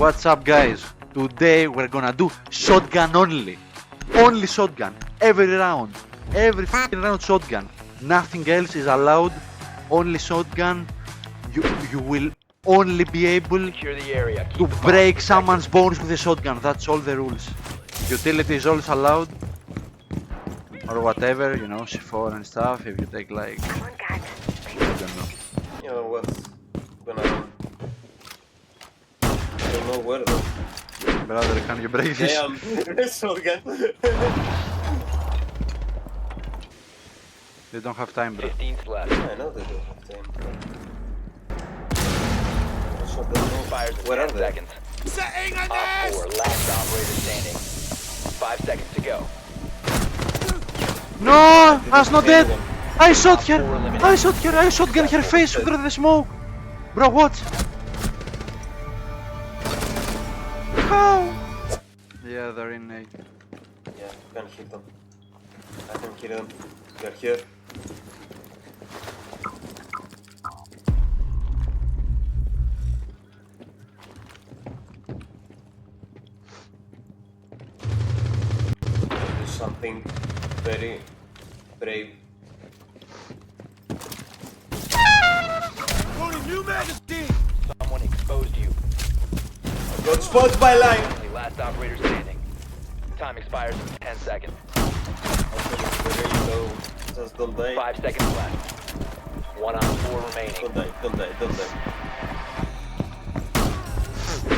What's up, guys? Today we're gonna do shotgun only. Only shotgun. Every round. Every fucking round shotgun. Nothing else is allowed. Only shotgun. You will only be able Secure the area. to Keep the bombs break protected. someone's bones with a shotgun. That's all the rules. Utility is also allowed. Or whatever, you know, C4 and stuff. If you take like, I don't know. You know what's gonna happen? I don't know where though. Brother, can you break this? Damn, shotgun. They don't have time, bro. 15 left. I know they don't have time. Shotgun. Fires in Where 10 are they? seconds. Op 4, last operator standing. 5 seconds to go. No, that's not dead. Anyone. I shot her. I shot her. I shotgun her face through the smoke. Bro, what? How? Yeah, they're in A. Yeah, can't hit them. I can kill them. They're here. Do something very brave. Someone exposed you. Got spotted by line. Only last operator standing. Time expires in 10 seconds. Very low. Just don't die. 5 seconds left. 1 on 4 remaining. Don't die. Don't die. Don't die.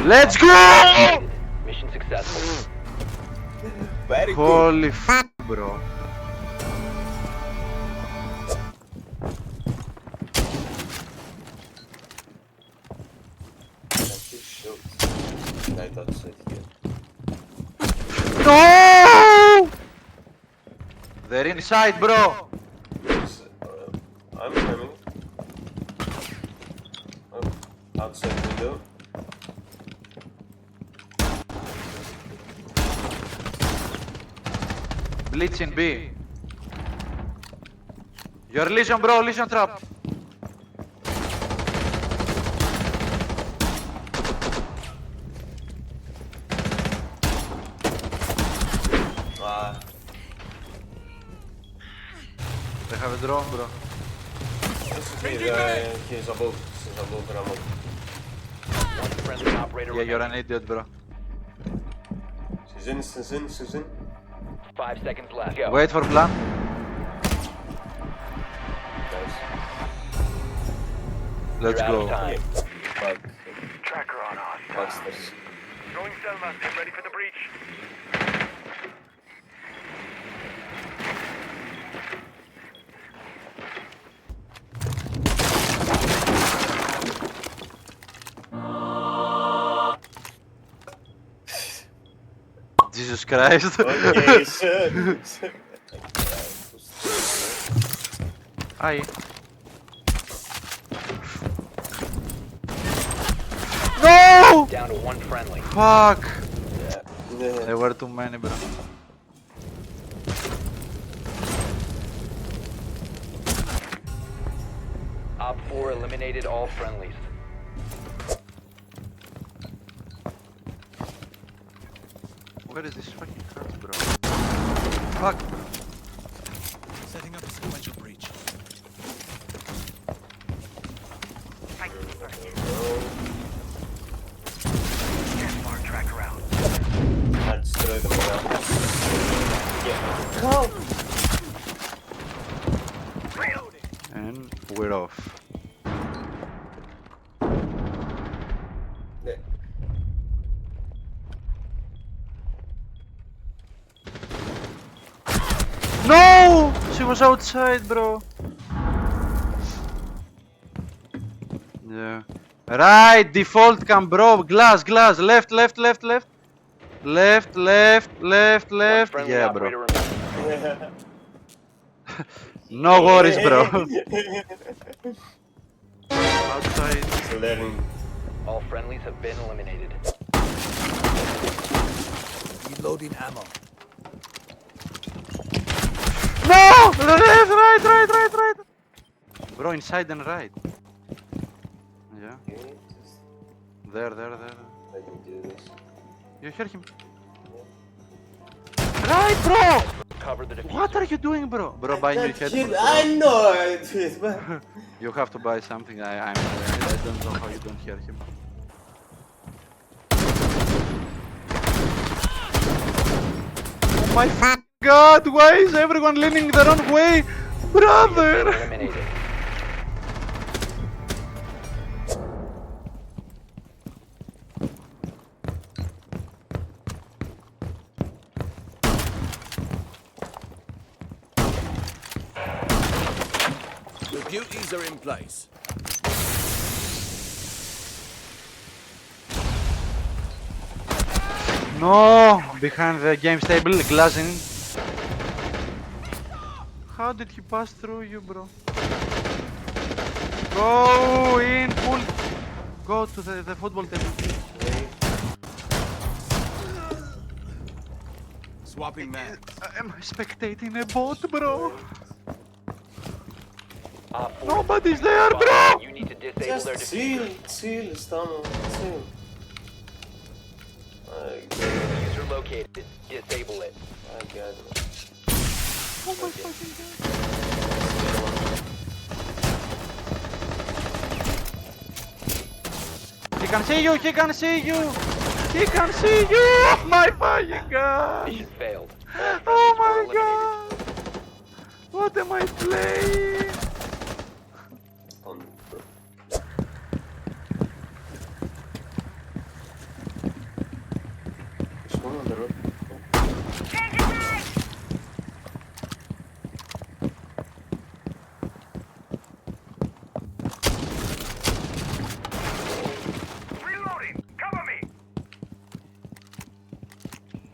Let's go! Mission successful. Very good. Holy f, bro. I thought so here. No! They're inside, bro. Yes, I'm coming. Oh, outside window. Blitz in B. Your Legion, bro. Legion trap. Ah, They have a drone, bro. this is here. He's above. He's above Ramon. One friendly operator Yeah, you're an remaining. idiot, bro. She's in. She's in. She's in. 5 seconds left. Go. Wait for plan. Nice. Let's You're out of go. time. But Tracker on hostile. monsters. Going Selma. Get ready for the breach. Jesus Christ. Okay, sure. Hi. No! Down to 1 friendly. Fuck. Yeah. There were too many, bro. Op 4 eliminated all friendlies. Where is this fucking card, bro? Fuck. Setting up a sequential breach. Gas tracker out. I destroyed them all. Yeah. Reloading. And we're off. Yeah. No! She was outside, bro. Yeah. Right, default cam, bro. Glass, glass. Left, left, left, left. Left, left, left, One left. friendly Yeah, operator bro. remaining. No worries, bro. Outside. It's learning. All friendlies have been eliminated. Reloading ammo. No! Left, right, right, right, right. Bro, inside and right. Yeah. Okay, just There, there, there. I him do this. You hear him? Right, bro! Cover the diffuser. What are you doing, bro? Bro, buy new headphones. bro. I know I do it, but... You have to buy something. I don't know how you don't hear him. Oh my God! Why is everyone leaning the wrong way, brother? Eliminated. The duties are in place. No, behind the game table, glassing. How did he pass through you, bro? Go in, pull. Go to the football table. Swapping man. Am I spectating a bot, bro? Op 4 Nobody's there, bro! You need to disable their Just diffuser. chill, estamos, chill. Diffuser located. Disable it. I got it. Oh my fucking God. He can see you, he can see you! He can see you! Oh my fucking God! Mission failed. Oh All my friendlies were eliminated. God! What am I playing? On, bro. There's one on the roof. Reloading! Cover me!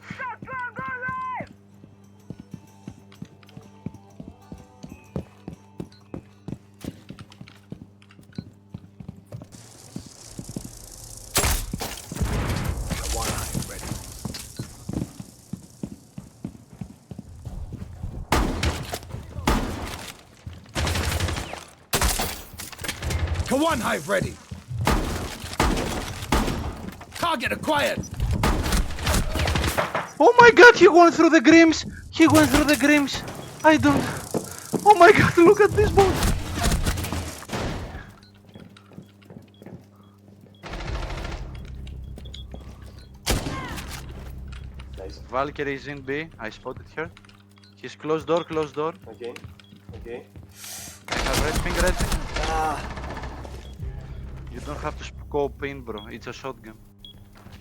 Shotgun alive! One eye ready. One hive ready. Target acquired. Oh my God, he went through the grims! He went through the grims! I don't... Oh my God, look at this bot! Nice. Valkyrie is in B, I spotted her. He's closed door, closed door. Okay. Okay. I have red ping, red ping. Ah. You don't have to scope in, bro. It's a shotgun.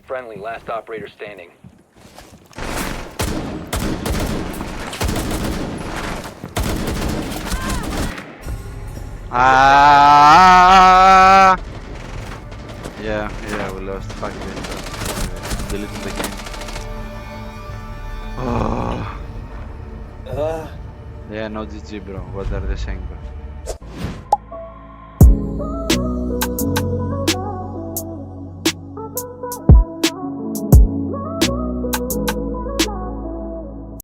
Friendly, last operator standing. Ah! Yeah, we lost. Fuck it. Deleting the game. Oh. Ah. Yeah, no GG, bro. What are they saying, bro?